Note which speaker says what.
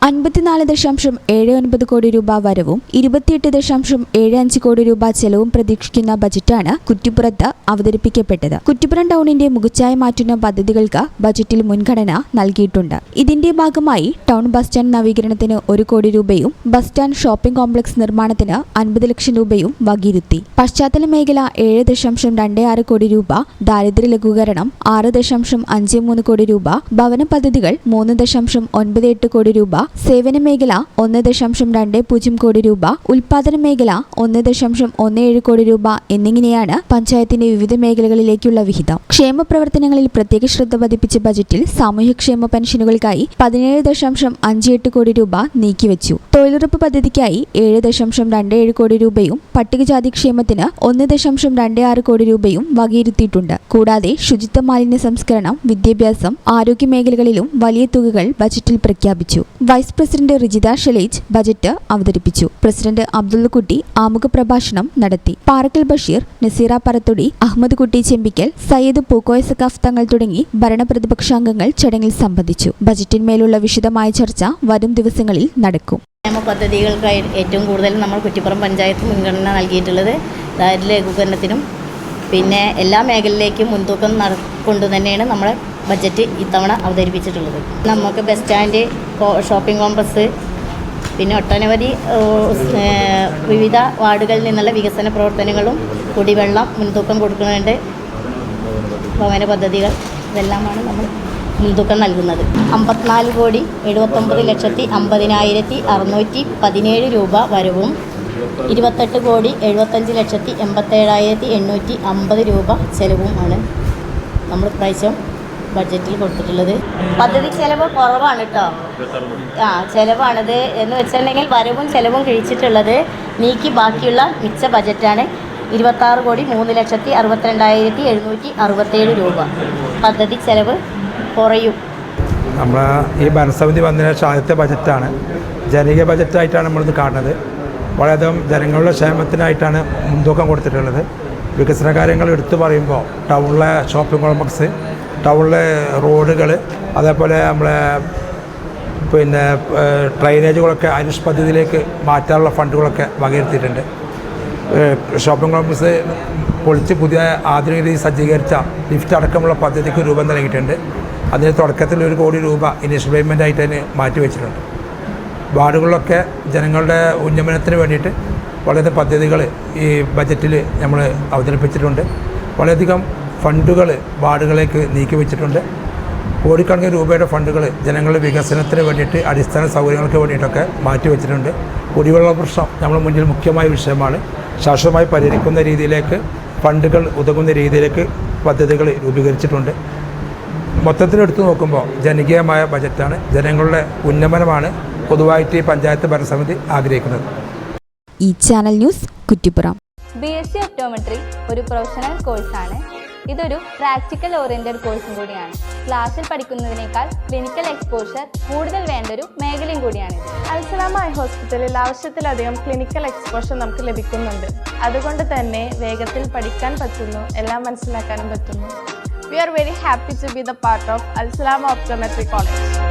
Speaker 1: 54.79 കോടി രൂപ വരവും 28.75 കോടി രൂപ ചെലവും പ്രതീക്ഷിക്കുന്ന ബജറ്റാണ് കുറ്റിപ്പുറത്ത് അവതരിപ്പിക്കപ്പെട്ടത്. കുറ്റിപ്പുറം ടൗണിന്റെ മുഖച്ഛായ മാറ്റുന്ന പദ്ധതികൾക്ക് ബജറ്റിൽ മുൻഗണന നൽകിയിട്ടുണ്ട്. ഇതിന്റെ ഭാഗമായി ടൗൺ ബസ് സ്റ്റാൻഡ് നവീകരണത്തിന് 1 കോടി രൂപയും ബസ് സ്റ്റാൻഡ് ഷോപ്പിംഗ് കോംപ്ലക്സ് നിർമ്മാണത്തിന് 50 ലക്ഷം രൂപയും വകയിരുത്തി. പശ്ചാത്തല മേഖല 7.26 കോടി രൂപ, ദാരിദ്ര്യ ലഘൂകരണം 6.53 കോടി രൂപ, ഭവന പദ്ധതികൾ 3.98 കോടി രൂപ, സേവന മേഖല 1.20 കോടി രൂപ, ഉൽപാദന മേഖല 1.17 കോടി രൂപ എന്നിങ്ങനെയാണ് പഞ്ചായത്തിന്റെ വിവിധ മേഖലകളിലേക്കുള്ള വിഹിതം. ക്ഷേമ പ്രവർത്തനങ്ങളിൽ പ്രത്യേക ശ്രദ്ധ പതിപ്പിച്ച ബജറ്റിൽ സാമൂഹ്യക്ഷേമ പെൻഷനുകൾക്കായി 17.58 കോടി രൂപ നീക്കിവെച്ചു. തൊഴിലുറപ്പ് പദ്ധതിക്കായി 7.27 കോടി രൂപയും പട്ടികജാതി ക്ഷേമത്തിന് 1.26 കോടി രൂപയും വകയിരുത്തിയിട്ടുണ്ട്. കൂടാതെ ശുചിത്വ മാലിന്യ സംസ്കരണം, വിദ്യാഭ്യാസം, ആരോഗ്യ മേഖലകളിലും വലിയ തുകകൾ ബജറ്റിൽ പ്രഖ്യാപിച്ചു. വൈസ് പ്രസിഡന്റ് റിജിത ഷെലേജ് ബജറ്റ് അവതരിപ്പിച്ചു. പ്രസിഡന്റ് അബ്ദുള്ളക്കുട്ടി ആമുഖ പ്രഭാഷണം നടത്തി. പാറക്കൽ ബഷീർ, നസീറ പറത്തൊടി, അഹമ്മദ് കുട്ടി ചെമ്പിക്കൽ, സയ്യിദ് പൂക്കോയ സഖാഫ് തങ്ങൾ തുടങ്ങി ഭരണപ്രതിപക്ഷാംഗങ്ങൾ ചടങ്ങിൽ സംബന്ധിച്ചു. ബജറ്റിന്മേലുള്ള വിശദമായ ചർച്ച വരും ദിവസങ്ങളിൽ നടക്കും.
Speaker 2: ക്ഷേമ പദ്ധതികൾക്കായി ഏറ്റവും കൂടുതൽ നമ്മൾ കുറ്റിപ്പുറം പഞ്ചായത്ത് മുൻഗണന നൽകിയിട്ടുള്ളത് ദാരിദ്ര്യ ലഘൂകരണത്തിനും പിന്നെ എല്ലാ മേഖലയിലേക്കും മുൻതൂക്കം കൊണ്ടു തന്നെയാണ് നമ്മുടെ ബജറ്റ് ഇത്തവണ അവതരിപ്പിച്ചിട്ടുള്ളത്. നമുക്ക് ബസ് സ്റ്റാൻഡ്, ഷോപ്പിംഗ് കോംപ്ലക്സ്, പിന്നെ ഒട്ടനവധി വിവിധ വാർഡുകളിൽ നിന്നുള്ള വികസന പ്രവർത്തനങ്ങളും കുടിവെള്ളം മുൻതൂക്കം കൊടുക്കുന്നുണ്ട്. ഭവന പദ്ധതികൾ ഇതെല്ലാമാണ് നമ്മൾ മുൻതൂക്കം നൽകുന്നത്. 54,79,50,617 രൂപ വരവും 28,75,87,850 രൂപ ചെലവുമാണ് നമ്മൾ പ്രാവശ്യം ബഡ്ജറ്റിൽ കൊടുത്തിട്ടുള്ളത്. പദ്ധതി ചെലവ് കുറവാണ് കേട്ടോ. ചെലവാണിത് എന്ന് വെച്ചിട്ടുണ്ടെങ്കിൽ വരവും ചെലവും കഴിച്ചിട്ടുള്ളത് നീക്കി ബാക്കിയുള്ള മിച്ച ബജറ്റാണ് 26,03,62,767 രൂപ. പദ്ധതി ചെലവ് കുറയും.
Speaker 3: നമ്മൾ ഈ ഭരണസമിതി വന്നതിന് ശേഷം ആദ്യത്തെ ബജറ്റാണ്, ജനകീയ ബജറ്റായിട്ടാണ് നമ്മളിത് കാണുന്നത്. വളരെയധികം ജനങ്ങളുടെ ക്ഷേമത്തിനായിട്ടാണ് മുൻതൂക്കം കൊടുത്തിട്ടുള്ളത്. വികസന കാര്യങ്ങൾ എടുത്തു പറയുമ്പോൾ ടൗണിലെ ഷോപ്പിംഗ് കോംപ്ലക്സ്, ടൗണിലെ റോഡുകൾ, അതേപോലെ നമ്മളെ പിന്നെ ഡ്രെയിനേജുകളൊക്കെ ആയുഷ് പദ്ധതിയിലേക്ക് മാറ്റാനുള്ള ഫണ്ടുകളൊക്കെ വകയിരുത്തിയിട്ടുണ്ട്. ഷോപ്പിംഗ് കോംപ്ലക്സ് പൊളിച്ച് പുതിയ ആധുനിക രീതി സജ്ജീകരിച്ച ലിഫ്റ്റ് അടക്കമുള്ള പദ്ധതിക്ക് രൂപം നൽകിയിട്ടുണ്ട്. അതിന് തുടക്കത്തിൽ 1 കോടി രൂപ ഇനീഷ്യൽ പേയ്മെൻ്റ് ആയിട്ട് അതിന് മാറ്റിവെച്ചിട്ടുണ്ട്. വാർഡുകളിലൊക്കെ ജനങ്ങളുടെ ഉന്നമനത്തിന് വേണ്ടിയിട്ട് വളരെയധികം പദ്ധതികൾ ഈ ബജറ്റിൽ നമ്മൾ അവതരിപ്പിച്ചിട്ടുണ്ട്. വളരെയധികം ഫണ്ടുകൾ വാർഡുകളിലേക്ക് നീക്കി വെച്ചിട്ടുണ്ട്. കോടിക്കണക്കിന് രൂപയുടെ ഫണ്ടുകൾ ജനങ്ങളുടെ വികസനത്തിന് വേണ്ടിയിട്ട്, അടിസ്ഥാന സൗകര്യങ്ങൾക്ക് വേണ്ടിയിട്ടൊക്കെ മാറ്റിവെച്ചിട്ടുണ്ട്. കുടിവെള്ള പ്രശ്നം നമ്മുടെ മുന്നിൽ മുഖ്യമായ വിഷയമാണ്. ശാശ്വതമായി പരിഹരിക്കുന്ന രീതിയിലേക്ക് ഫണ്ടുകൾ ഉതകുന്ന രീതിയിലേക്ക് പദ്ധതികൾ രൂപീകരിച്ചിട്ടുണ്ട്. മൊത്തത്തിലെടുത്ത് നോക്കുമ്പോൾ ജനകീയമായ ബജറ്റാണ്. ജനങ്ങളുടെ ഉന്നമനമാണ് പൊതുവായിട്ട് ഈ പഞ്ചായത്ത് ഭരണസമിതി ആഗ്രഹിക്കുന്നത്.
Speaker 1: ഈ channel news Kuttippuram.
Speaker 4: BSc optometry ഒരു പ്രൊഫഷണൽ കോഴ്സാണ്. ഇതൊരു പ്രാക്ടിക്കൽ ഓറിയന്റഡ് കോഴ്സും കൂടിയാണ്. ക്ലാസ്സിൽ പഠിക്കുന്നതിനേക്കാൾ ക്ലിനിക്കൽ എക്സ്പോഷർ കൂടുതൽ വേണ്ടൊരു മേഖലയും കൂടിയാണ്.
Speaker 5: അൽസലാമ ഐ ഹോസ്പിറ്റലിൽ ആവശ്യത്തിലധികം ക്ലിനിക്കൽ എക്സ്പോഷർ നമുക്ക് ലഭിക്കുന്നുണ്ട്. അതുകൊണ്ട് തന്നെ വേഗത്തിൽ പഠിക്കാൻ പറ്റുന്നു, എല്ലാം മനസ്സിലാക്കാനും പറ്റുന്നു. We are very happy to be the part of Al Salama Optometry College.